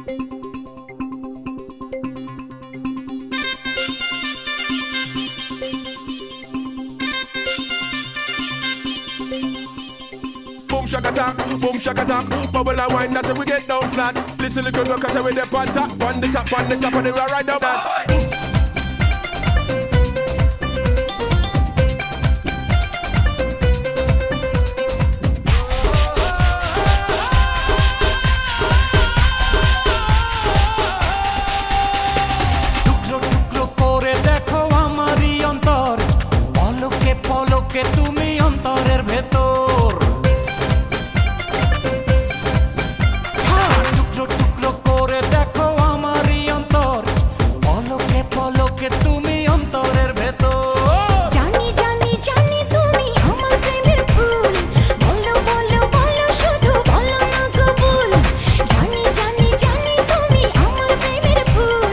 Boom shaka talk, bubble and wine, that's how we get down flat. Listen little girl, cause we the on top, on the top, on the top, and we right down that. তুমি অন্তরের ভেতর টুকরো টুকরো করে দেখো আমারই অন্তর পলকে পলকে তুমি অন্তরের ভেতর জানি জানি জানি তুমি আমার প্রেমের ফুল বলো বলো বলো শুধু বলো না কবুল জানি জানি জানি তুমি আমার প্রেমের ফুল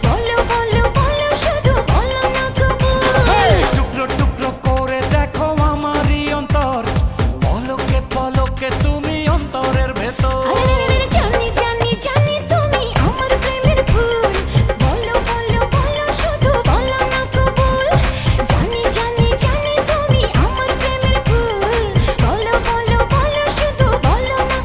বলো বলো বলো শুধু বলো না কবুল টুকরো টুকরো করে দেখো আমারই অন্তর পলকে পলকে তুমি অন্তরের ভেতর জানি জানি জানি তুমি আমার প্রেমের ফুল বলো বলো বলো শুধু বলো না কবুল জানি জানি জানি তুমি আমার প্রেমের ফুল বলো বলো বলো শুধু বলো না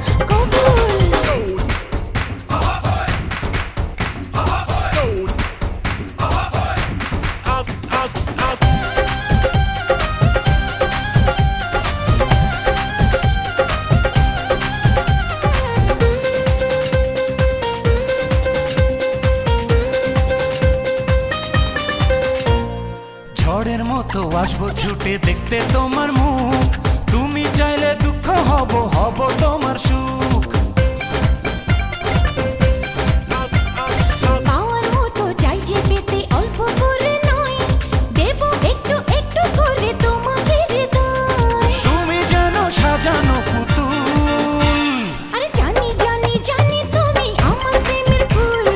ঝড়ের মতো আসবো ছুটে দেখতে তোমার মুখ তুমি চাইলে দুঃখ হব হব তোমার সুখ পাওয়ার মতো চাই যে পেতে অল্প করে নয় দেব একটু একটু করে তোমাকে হৃদয় তুমি যেন সাজানো পুতুল আরে জানি জানি জানি তুমি আমার প্রেমের ফুল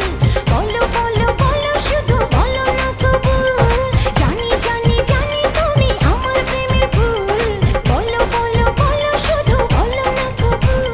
বলো বলো বলো শুধু বলো না কবুল জানি জানি জানি তুমি আমার প্রেমের ফুল বলো বলো বলো শুধু বলো না কবুল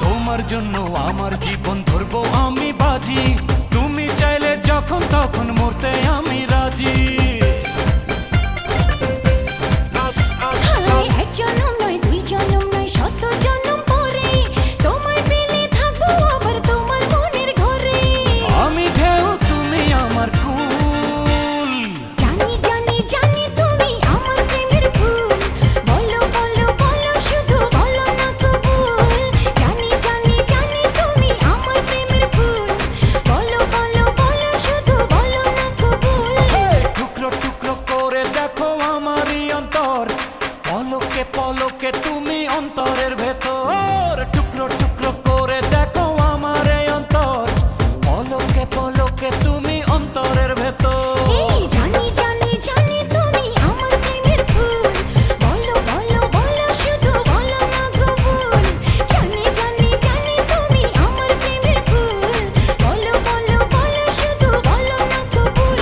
তোমার জন্য আমার জীবন ধরবো আমি বাজি তুমি চাইলে যখন তখন মরতে আমি রাজি এক জনম নয় দুই জনম নয় শত জনম পরে তোমায় পেলে থাকবো আবার তোমার মনের ঘরে আমি ঢেউ তুমি আমার কুল জানি জানি জানি তুমি আমার প্রেমের ফুল বলো বলো বলো শুধু বলো না কবুল জানি জানি জানি তুমি আমার প্রেমের ফুল বলো বলো বলো শুধু বলো না কবুল টুকরো টুকরো করে দেখো আমারই অন্তর পলকে পলকে তুমি অন্তরের ভেতর টুকরো টুকরো করে দেখো আমার এই অন্তর পলকে পলকে তুমি অন্তরের ভেতর এই জানি জানি জানি তুমি আমার প্রেমের ফুল বলো বলো বলো শুধু বলো না কবুল জানি জানি জানি তুমি আমার প্রেমের ফুল বলো বলো বলো শুধু বলো না কবুল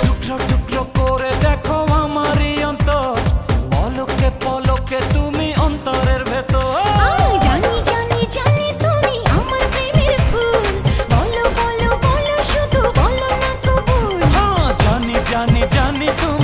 টুকরো টুকরো করে দেখো আমারই অন্তর পলকে পলকে তুমি অন্তরের ভেতর জানি জানি জানি তুমি আমার প্রেমের ফুল বলো বলো বলো শুধু বলো না কবুল জানি জানি জানি তুমি